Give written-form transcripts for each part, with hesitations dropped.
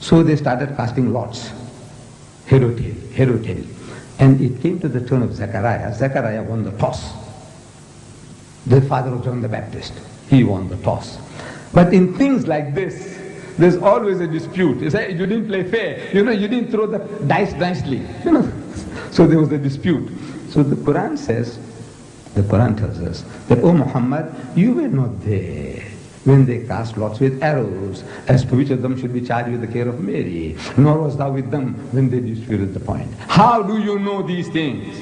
So they started casting lots. Head or tail, head or tail. And it came to the turn of Zechariah. Zechariah won the toss. The father of John the Baptist. He won the toss. But in things like this, there's always a dispute. You say, you didn't play fair. You didn't throw the dice nicely. So there was a dispute. So the Quran says, the Quran tells us that, O Muhammad, you were not there when they cast lots with arrows, as to which of them should be charged with the care of Mary, nor was thou with them when they disputed the point. How do you know these things?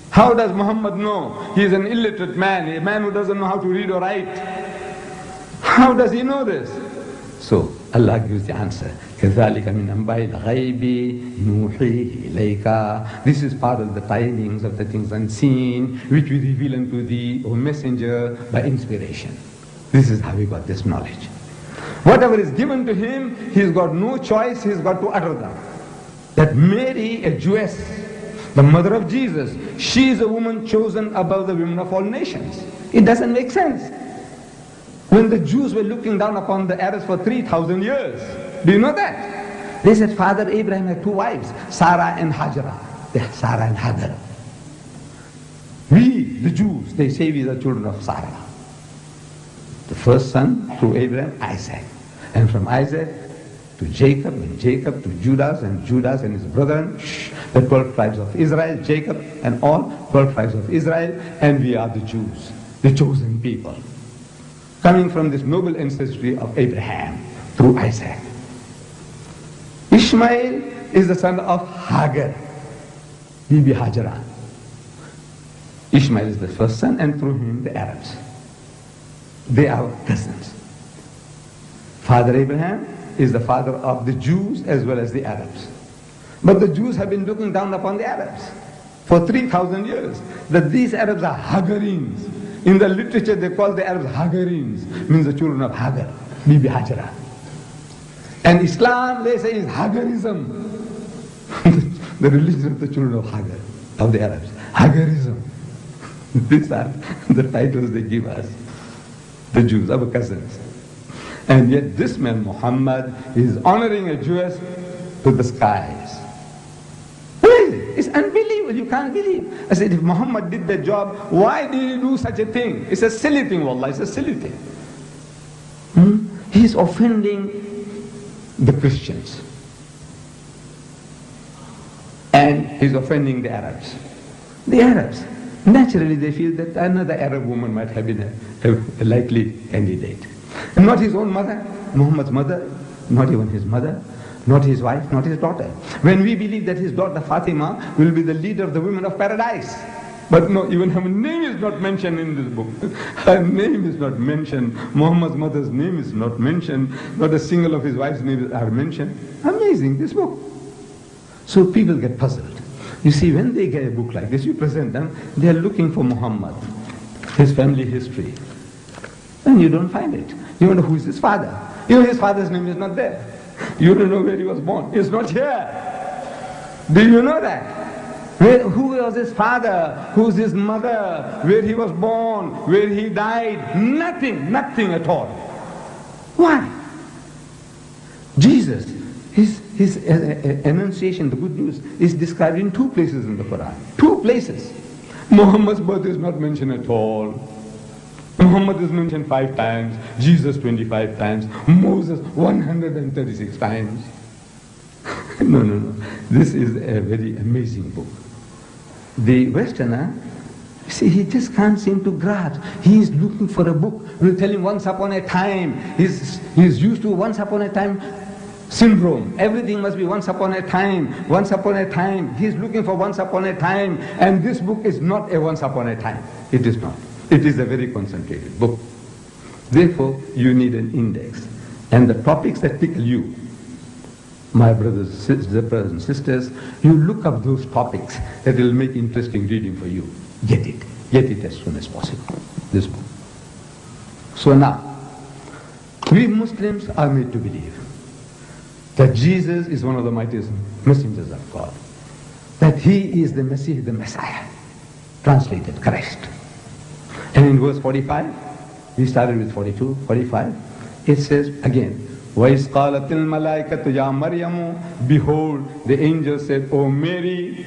How does Muhammad know? He is an illiterate man, a man who doesn't know how to read or write. How does he know this? So Allah gives the answer. كَذَلِكَ مِنْ أَنْبَاءِ الْغَيْبِ نُوحِيهِ إِلَيْكَ. This is part of the tidings of the things unseen, which we reveal unto thee, O messenger, by inspiration. This is how he got this knowledge. Whatever is given to him, he's got no choice, he's got to utter them. That Mary, a Jewess, the mother of Jesus, she is a woman chosen above the women of all nations. It doesn't make sense. When the Jews were looking down upon the Arabs for 3,000 years, do you know that? They said, Father Abraham had two wives, Sarah and Hajara. Sarah and Hagar. We, the Jews, they say we are children of Sarah. The first son through Abraham, Isaac. And from Isaac to Jacob, and Jacob to Judas, and Judas and his brethren, the 12 tribes of Israel, Jacob and all 12 tribes of Israel, and we are the Jews, the chosen people. Coming from this noble ancestry of Abraham through Isaac. Ishmael is the son of Hagar, Bibi Hajara. Ishmael is the first son, and through him the Arabs. They are cousins. Father Abraham is the father of the Jews as well as the Arabs. But the Jews have been looking down upon the Arabs for 3,000 years, that these Arabs are Hagarines. In the literature they call the Arabs Hagarines, means the children of Hagar, Bibi Hajara. And Islam, they say, is Hagarism. The religion of the children of Hagar, of the Arabs. Hagarism. These are the titles they give us. The Jews, our cousins. And yet this man Muhammad is honoring a Jewess to the skies. Really? It's unbelievable, you can't believe. I said, if Muhammad did that job, why did he do such a thing? It's a silly thing, wallah, it's a silly thing. He's offending the Christians. And he's offending the Arabs. The Arabs. Naturally they feel that another Arab woman might have been a likely candidate. And not his own mother, Muhammad's mother, not even his mother, not his wife, not his daughter. When we believe that his daughter Fatima will be the leader of the women of paradise. But no, even her name is not mentioned in this book. Her name is not mentioned. Muhammad's mother's name is not mentioned. Not a single of his wife's names are mentioned. Amazing, this book. So people get puzzled. You see, when they get a book like this, you present them, they are looking for Muhammad, his family history. And you don't find it. You don't know who is his father. You know his father's name is not there. You don't know where he was born. It's not here. Do you know that? Who was his father? Who's his mother? Where he was born? Where he died? Nothing, nothing at all. Why? Jesus, his enunciation, the good news, is described in 2 places in the Quran. 2 places. Muhammad's birth is not mentioned at all. Muhammad is mentioned 5 times, Jesus 25 times, Moses 136 times. No. This is a very amazing book. The Westerner, see, he just can't seem to grasp. He is looking for a book. We'll tell him once upon a time. He's used to once upon a time syndrome. Everything must be once upon a time, once upon a time. He's looking for once upon a time. And this book is not a once upon a time. It is not. It is a very concentrated book. Therefore, you need an index. And the topics that tickle you, my brothers and sisters, you look up those topics that will make interesting reading for you. Get it as soon as possible, this book. So now, we Muslims are made to believe that Jesus is one of the mightiest messengers of God, that he is the Messiah, translated Christ. And in verse 45, we started with 42, 45, it says again, وَإِذْ قَالَتِ الْمَلَائِكَةُ يَا مَرْيَمُ, behold, the angel said, O Mary,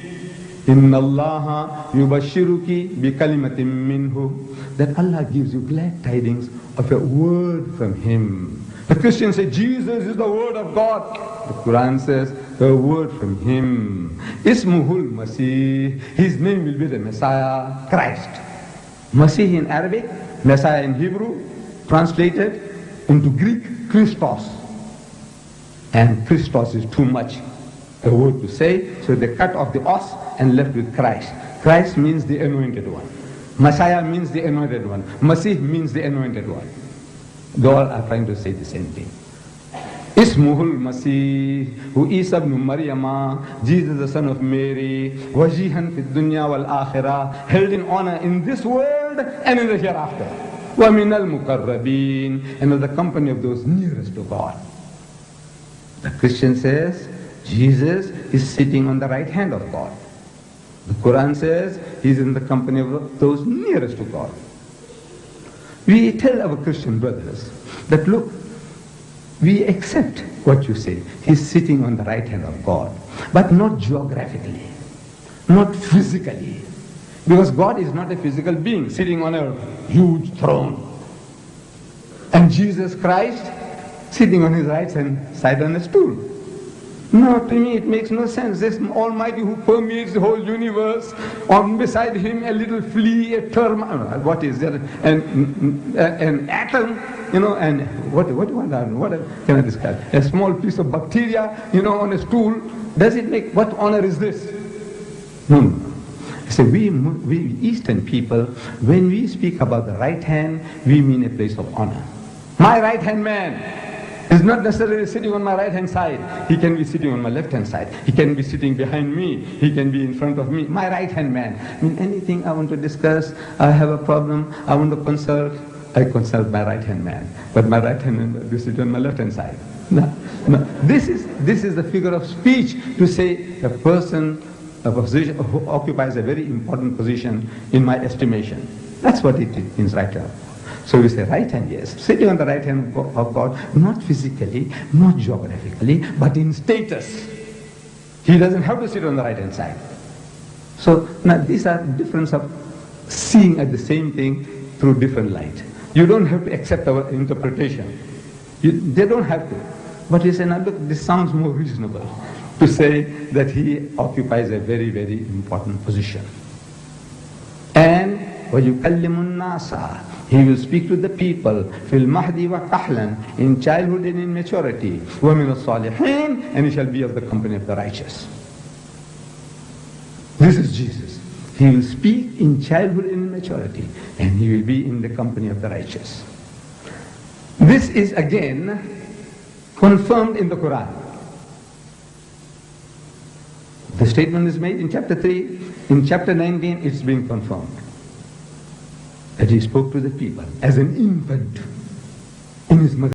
إِنَّ اللَّهَ يُبَشِّرُكِ بِكَلِمَةٍ مِّنْهُ, that Allah gives you glad tidings of a word from Him. The Christians say, Jesus is the word of God. The Quran says, the word from Him. Ismuhul Masih, His name will be the Messiah, Christ. Masih in Arabic, Messiah in Hebrew, translated into Greek, Christos. And Christos is too much a word to say, so they cut off the os and left with Christ. Christ means the anointed one. Messiah means the anointed one. Masih means the anointed one. They all are trying to say the same thing. Ismuhul Masih, who Isa ibn Maryama, Jesus the son of Mary, wajihan fid dunya wal akhirah, held in honor in this world and in the hereafter. Wa minal muqarrabin, and of the company of those nearest to God. The Christian says, Jesus is sitting on the right hand of God. The Quran says, He's in the company of those nearest to God. We tell our Christian brothers that, look, we accept what you say. He's sitting on the right hand of God, but not geographically, not physically. Because God is not a physical being sitting on a huge throne. And Jesus Christ sitting on His right hand side on a stool. No, to me it makes no sense. This Almighty who permeates the whole universe, on beside Him a little flea, a termite, what is that? An atom, and what can I describe? A small piece of bacteria, on a stool. Does it make, what honor is this? No. So we Eastern people, when we speak about the right hand, we mean a place of honor. My right hand man is not necessarily sitting on my right hand side. He can be sitting on my left hand side. He can be sitting behind me. He can be in front of me. My right hand man. I mean, anything I want to discuss, I have a problem, I want to consult, I consult my right hand man. But my right hand man will sit on my left hand side. No. This is the figure of speech to say a person, a position who occupies a very important position in my estimation. That's what it means right now. So we say right hand, yes, sitting on the right hand of God, not physically, not geographically, but in status. He doesn't have to sit on the right hand side. So now these are difference of seeing at the same thing through different light. You don't have to accept our interpretation. They don't have to. But you say, now look, this sounds more reasonable to say that He occupies a very, very important position. And وَيُكَلِّمُ النَّاسَ, He will speak to the people, فِي الْمَهْدِ وَكَحْلًا, in childhood and in maturity, وَمِنَ الصَّالِحِينَ, and He shall be of the company of the righteous. This is Jesus. He will speak in childhood and in maturity, and He will be in the company of the righteous. This is again confirmed in the Quran. The statement is made in chapter 3. In chapter 19, it's being confirmed. That He spoke to the people as an infant in His mother.